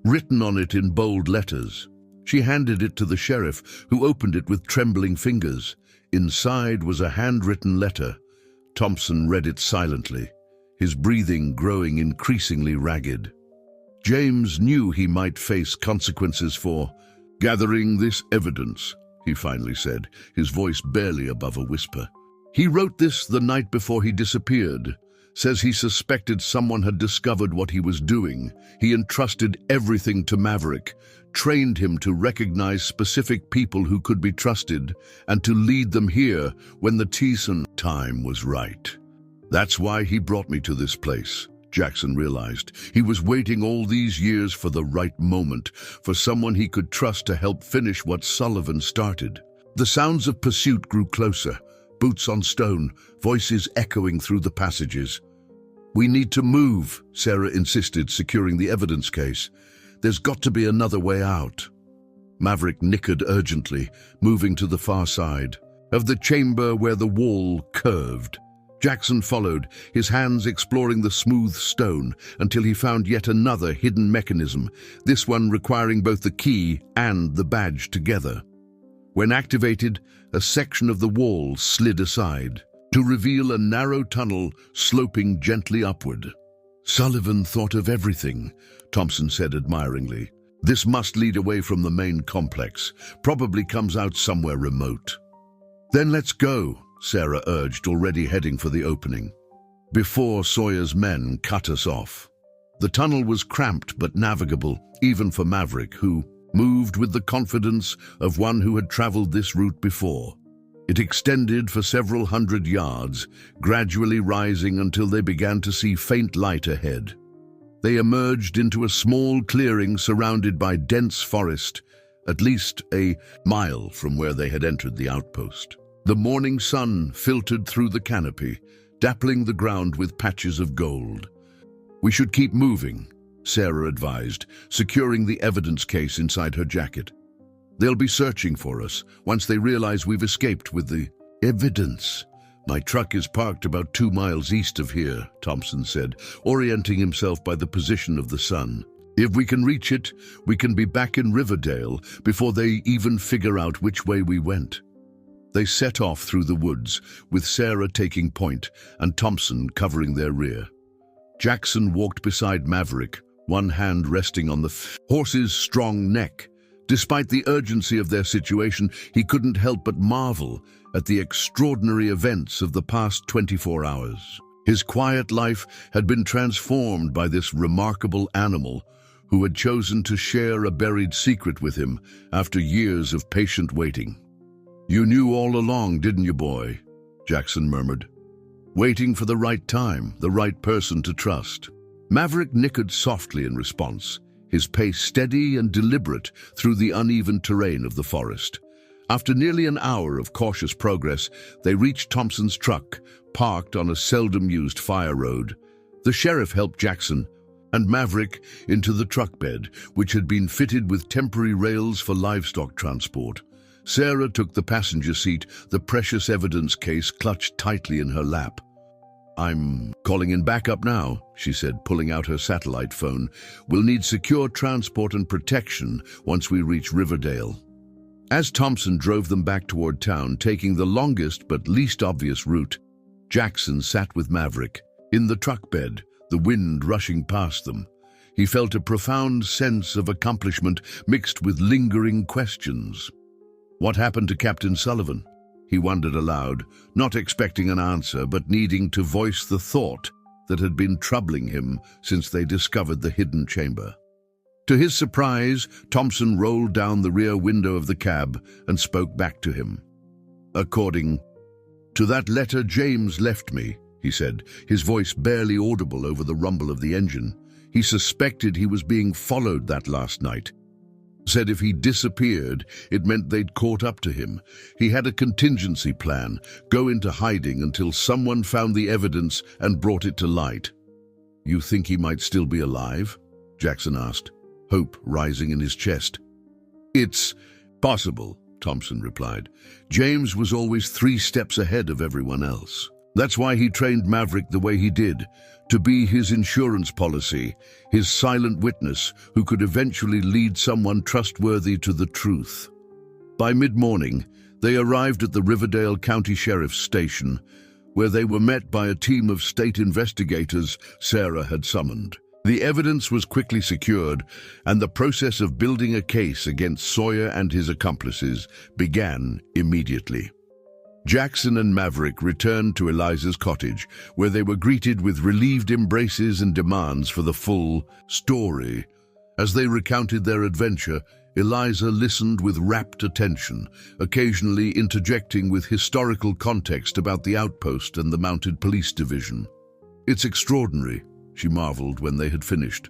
written on it in bold letters. She handed it to the sheriff, who opened it with trembling fingers. Inside was a handwritten letter. Thompson read it silently, his breathing growing increasingly ragged. James knew he might face consequences for gathering this evidence, he finally said, his voice barely above a whisper. He wrote this the night before he disappeared. Says he suspected someone had discovered what he was doing. He entrusted everything to Maverick, trained him to recognize specific people who could be trusted, and to lead them here when the time was right. That's why he brought me to this place, Jackson realized. He was waiting all these years for the right moment, for someone he could trust to help finish what Sullivan started. The sounds of pursuit grew closer, boots on stone, voices echoing through the passages. We need to move, Sarah insisted, securing the evidence case. There's got to be another way out. Maverick nickered urgently, moving to the far side of the chamber where the wall curved. Jackson followed, his hands exploring the smooth stone until he found yet another hidden mechanism, this one requiring both the key and the badge together. When activated, a section of the wall slid aside to reveal a narrow tunnel sloping gently upward. Sullivan thought of everything, Thompson said admiringly. This must lead away from the main complex, probably comes out somewhere remote. Then let's go, Sarah urged, already heading for the opening. Before Sawyer's men cut us off. The tunnel was cramped but navigable, even for Maverick, who moved with the confidence of one who had traveled this route before. It extended for several hundred yards, gradually rising until they began to see faint light ahead. They emerged into a small clearing surrounded by dense forest, at least a mile from where they had entered the outpost. The morning sun filtered through the canopy, dappling the ground with patches of gold. We should keep moving, Sarah advised, securing the evidence case inside her jacket. They'll be searching for us once they realize we've escaped with the evidence. My truck is parked about 2 miles east of here, Thompson said, orienting himself by the position of the sun. If we can reach it, we can be back in Riverdale before they even figure out which way we went. They set off through the woods, with Sarah taking point and Thompson covering their rear. Jackson walked beside Maverick, one hand resting on the horse's strong neck. Despite the urgency of their situation, he couldn't help but marvel at the extraordinary events of the past 24 hours. His quiet life had been transformed by this remarkable animal who had chosen to share a buried secret with him after years of patient waiting. You knew all along, didn't you, boy? Jackson murmured. Waiting for the right time, the right person to trust. Maverick nickered softly in response, his pace steady and deliberate through the uneven terrain of the forest. After nearly an hour of cautious progress, they reached Thompson's truck, parked on a seldom-used fire road. The sheriff helped Jackson and Maverick into the truck bed, which had been fitted with temporary rails for livestock transport. Sarah took the passenger seat, the precious evidence case clutched tightly in her lap. I'm calling in backup now, she said, pulling out her satellite phone. We'll need secure transport and protection once we reach Riverdale. As Thompson drove them back toward town, taking the longest but least obvious route, Jackson sat with Maverick, in the truck bed, the wind rushing past them. He felt a profound sense of accomplishment mixed with lingering questions. What happened to Captain Sullivan? He wondered aloud, not expecting an answer but needing to voice the thought that had been troubling him since they discovered the hidden chamber. To his surprise, Thompson rolled down the rear window of the cab and spoke back to him. According to that letter James left me, he said, his voice barely audible over the rumble of the engine. He suspected he was being followed that last night. Said if he disappeared, it meant they'd caught up to him. He had a contingency plan, go into hiding until someone found the evidence and brought it to light. You think he might still be alive? Jackson asked, hope rising in his chest. It's possible, Thompson replied. James was always 3 steps ahead of everyone else. That's why he trained Maverick the way he did, to be his insurance policy, his silent witness who could eventually lead someone trustworthy to the truth. By mid-morning, they arrived at the Riverdale County Sheriff's Station, where they were met by a team of state investigators Sarah had summoned. The evidence was quickly secured, and the process of building a case against Sawyer and his accomplices began immediately. Jackson and Maverick returned to Eliza's cottage, where they were greeted with relieved embraces and demands for the full story. As they recounted their adventure, Eliza listened with rapt attention, occasionally interjecting with historical context about the outpost and the mounted police division. It's extraordinary, she marveled when they had finished.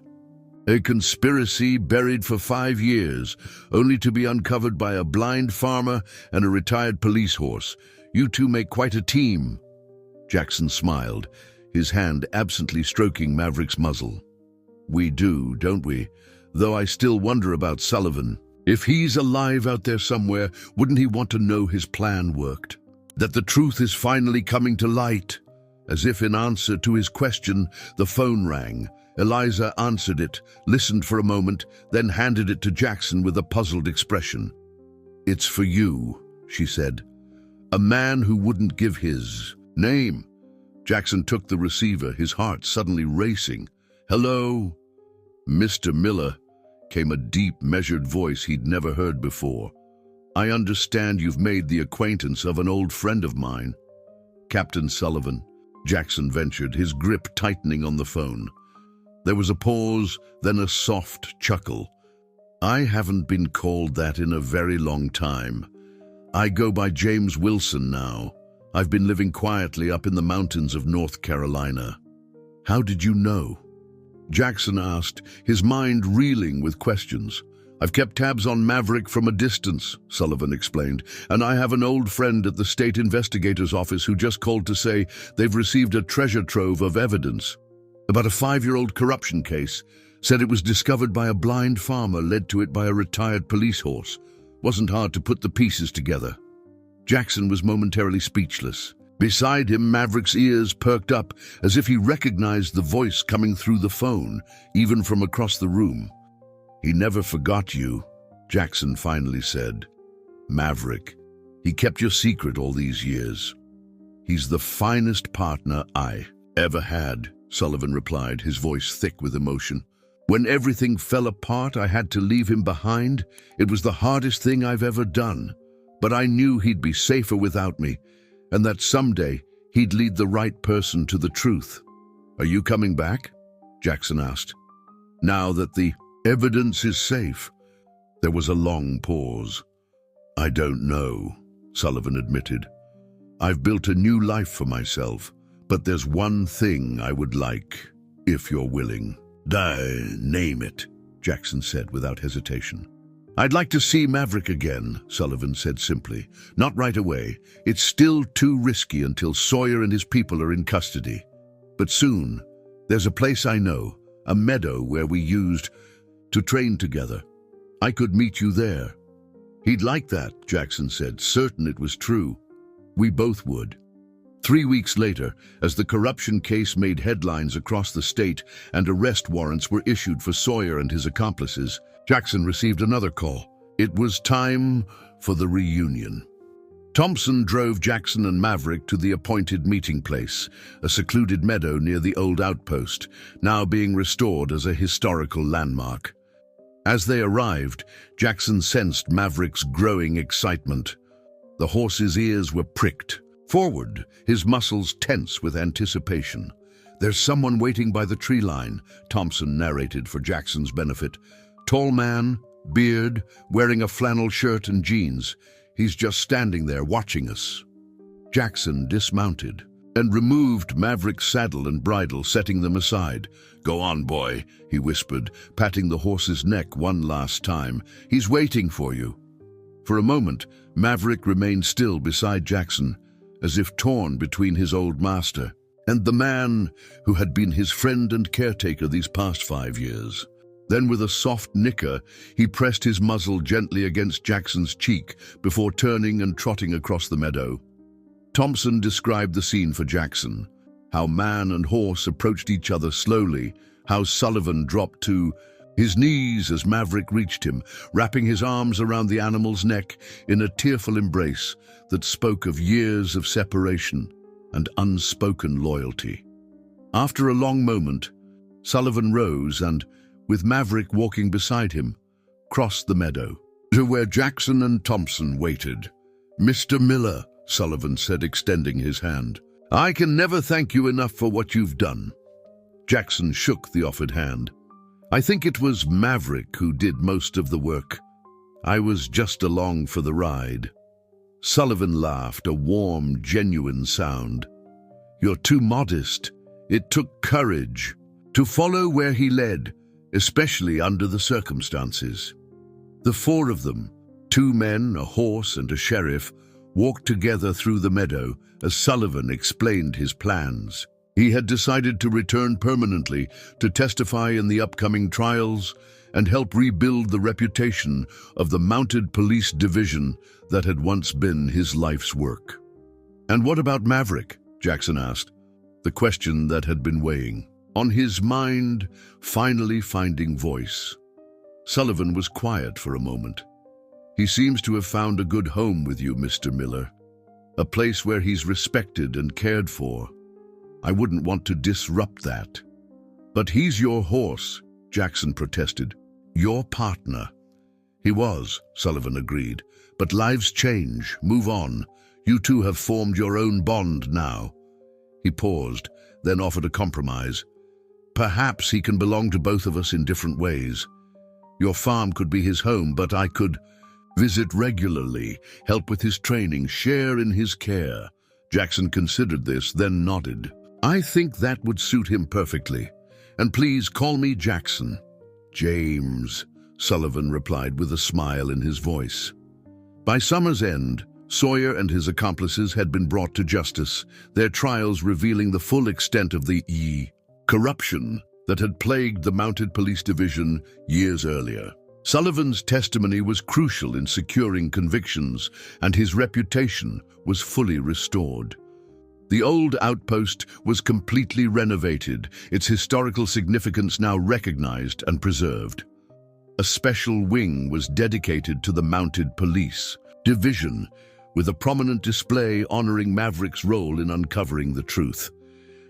A conspiracy buried for 5 years, only to be uncovered by a blind farmer and a retired police horse. You two make quite a team. Jackson smiled, his hand absently stroking Maverick's muzzle. We do, don't we? Though I still wonder about Sullivan. If he's alive out there somewhere, wouldn't he want to know his plan worked? That the truth is finally coming to light? As if in answer to his question, the phone rang. Eliza answered it, listened for a moment, then handed it to Jackson with a puzzled expression. It's for you, she said. A man who wouldn't give his name. Jackson took the receiver, his heart suddenly racing. Hello? Mr. Miller, came a deep, measured voice he'd never heard before. I understand you've made the acquaintance of an old friend of mine. Captain Sullivan, Jackson ventured, his grip tightening on the phone. There was a pause, then a soft chuckle. I haven't been called that in a very long time. I go by James Wilson now. I've been living quietly up in the mountains of North Carolina. How did you know? Jackson asked, his mind reeling with questions. I've kept tabs on Maverick from a distance, Sullivan explained, and I have an old friend at the state investigator's office who just called to say they've received a treasure trove of evidence about a 5-year-old corruption case. Said it was discovered by a blind farmer, led to it by a retired police horse. Wasn't hard to put the pieces together. Jackson was momentarily speechless. Beside him, Maverick's ears perked up as if he recognized the voice coming through the phone, even from across the room. He never forgot you, Jackson finally said. Maverick, he kept your secret all these years. He's the finest partner I ever had, Sullivan replied, his voice thick with emotion. When everything fell apart, I had to leave him behind. It was the hardest thing I've ever done. But I knew he'd be safer without me, and that someday he'd lead the right person to the truth. Are you coming back? Jackson asked. Now that the evidence is safe. There was a long pause. I don't know, Sullivan admitted. I've built a new life for myself, but there's one thing I would like, if you're willing. Name it, Jackson said without hesitation. I'd like to see Maverick again, Sullivan said simply. Not right away. It's still too risky until Sawyer and his people are in custody. But soon, there's a place I know, a meadow where we used to train together. I could meet you there. He'd like that, Jackson said, certain it was true. We both would. 3 weeks later, as the corruption case made headlines across the state and arrest warrants were issued for Sawyer and his accomplices, Jackson received another call. It was time for the reunion. Thompson drove Jackson and Maverick to the appointed meeting place, a secluded meadow near the old outpost, now being restored as a historical landmark. As they arrived, Jackson sensed Maverick's growing excitement. The horse's ears were pricked. Forward, his muscles tense with anticipation. There's someone waiting by the tree line, Thompson narrated for Jackson's benefit. Tall man, beard, wearing a flannel shirt and jeans. He's just standing there watching us." Jackson dismounted and removed Maverick's saddle and bridle, setting them aside. "Go on, boy," he whispered, patting the horse's neck one last time. "He's waiting for you." For a moment, Maverick remained still beside Jackson, as if torn between his old master and the man who had been his friend and caretaker these past 5 years. Then with a soft nicker, he pressed his muzzle gently against Jackson's cheek before turning and trotting across the meadow. Thompson described the scene for Jackson, how man and horse approached each other slowly, how Sullivan dropped to his knees as Maverick reached him, wrapping his arms around the animal's neck in a tearful embrace that spoke of years of separation and unspoken loyalty. After a long moment, Sullivan rose and, with Maverick walking beside him, crossed the meadow to where Jackson and Thompson waited. "Mr. Miller," Sullivan said, extending his hand, "I can never thank you enough for what you've done." Jackson shook the offered hand. "I think it was Maverick who did most of the work. I was just along for the ride." Sullivan laughed, a warm, genuine sound. "You're too modest. It took courage to follow where he led, especially under the circumstances." The four of them, 2 men, a horse, and a sheriff, walked together through the meadow as Sullivan explained his plans. He had decided to return permanently to testify in the upcoming trials and help rebuild the reputation of the Mounted Police Division that had once been his life's work. "And what about Maverick?" Jackson asked, the question that had been weighing on his mind finally finding voice. Sullivan was quiet for a moment. "He seems to have found a good home with you, Mr. Miller. A place where he's respected and cared for. I wouldn't want to disrupt that." "But he's your horse," Jackson protested. "Your partner." "He was," Sullivan agreed. "But lives change, move on. You two have formed your own bond now." He paused, then offered a compromise. "Perhaps he can belong to both of us in different ways. Your farm could be his home, but I could visit regularly, help with his training, share in his care." Jackson considered this, then nodded. "I think that would suit him perfectly. And please call me Jackson." "James," Sullivan replied with a smile in his voice. By summer's end, Sawyer and his accomplices had been brought to justice, their trials revealing the full extent of the corruption that had plagued the Mounted Police Division years earlier. Sullivan's testimony was crucial in securing convictions, and his reputation was fully restored. The old outpost was completely renovated, its historical significance now recognized and preserved. A special wing was dedicated to the Mounted Police Division, with a prominent display honoring Maverick's role in uncovering the truth.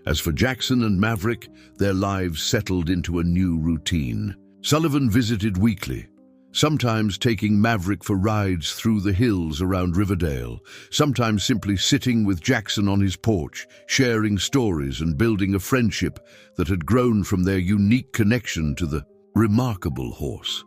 As for Jackson and Maverick, their lives settled into a new routine. Sullivan visited weekly, sometimes taking Maverick for rides through the hills around Riverdale, sometimes simply sitting with Jackson on his porch, sharing stories and building a friendship that had grown from their unique connection to the remarkable horse.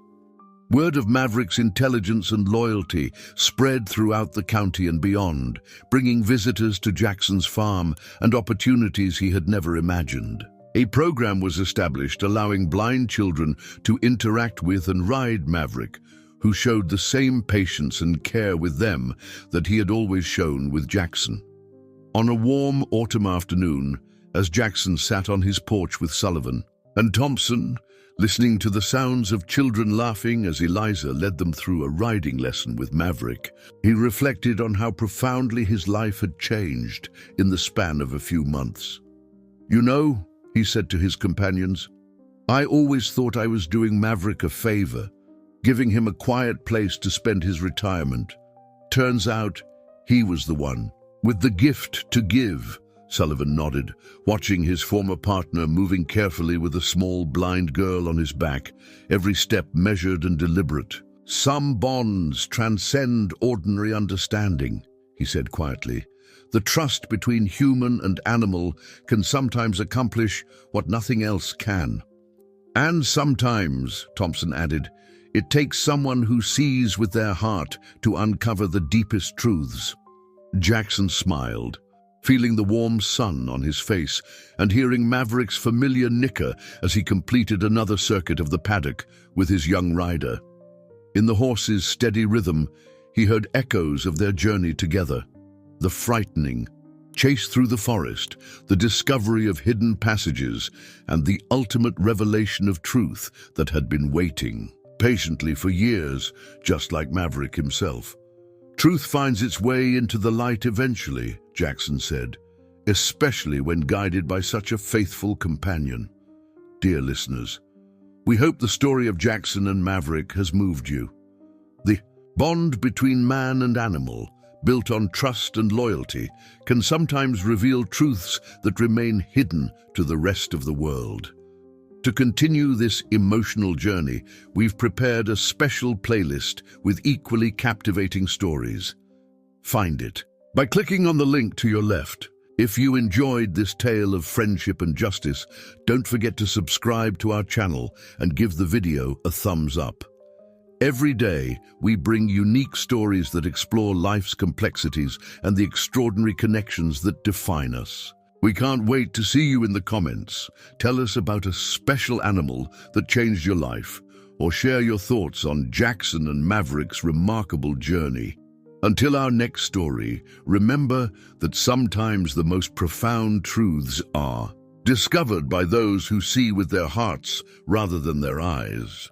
Word of Maverick's intelligence and loyalty spread throughout the county and beyond, bringing visitors to Jackson's farm and opportunities he had never imagined. A program was established allowing blind children to interact with and ride Maverick, who showed the same patience and care with them that he had always shown with Jackson. On a warm autumn afternoon, as Jackson sat on his porch with Sullivan and Thompson, listening to the sounds of children laughing as Eliza led them through a riding lesson with Maverick, he reflected on how profoundly his life had changed in the span of a few months. "You know," he said to his companions, "I always thought I was doing Maverick a favor, giving him a quiet place to spend his retirement. Turns out he was the one with the gift to give." Sullivan nodded, watching his former partner moving carefully with a small blind girl on his back, every step measured and deliberate. "Some bonds transcend ordinary understanding," he said quietly. "The trust between human and animal can sometimes accomplish what nothing else can." "And sometimes," Thompson added, It takes someone who sees with their heart to uncover the deepest truths. Jackson smiled, feeling the warm sun on his face and hearing Maverick's familiar nicker as he completed another circuit of the paddock with his young rider. In the horse's steady rhythm, he heard echoes of their journey together. The frightening chase through the forest, the discovery of hidden passages, and the ultimate revelation of truth that had been waiting patiently for years, just like Maverick himself. Truth finds its way into the light eventually, Jackson said, especially when guided by such a faithful companion. Dear listeners, we hope the story of Jackson and Maverick has moved you. The bond between man and animal, built on trust and loyalty, can sometimes reveal truths that remain hidden to the rest of the world. To continue this emotional journey, we've prepared a special playlist with equally captivating stories. Find it by clicking on the link to your left. If you enjoyed this tale of friendship and justice, don't forget to subscribe to our channel and give the video a thumbs up. Every day, we bring unique stories that explore life's complexities and the extraordinary connections that define us. We can't wait to see you in the comments. Tell us about a special animal that changed your life, or share your thoughts on Jackson and Maverick's remarkable journey. Until our next story, remember that sometimes the most profound truths are discovered by those who see with their hearts rather than their eyes.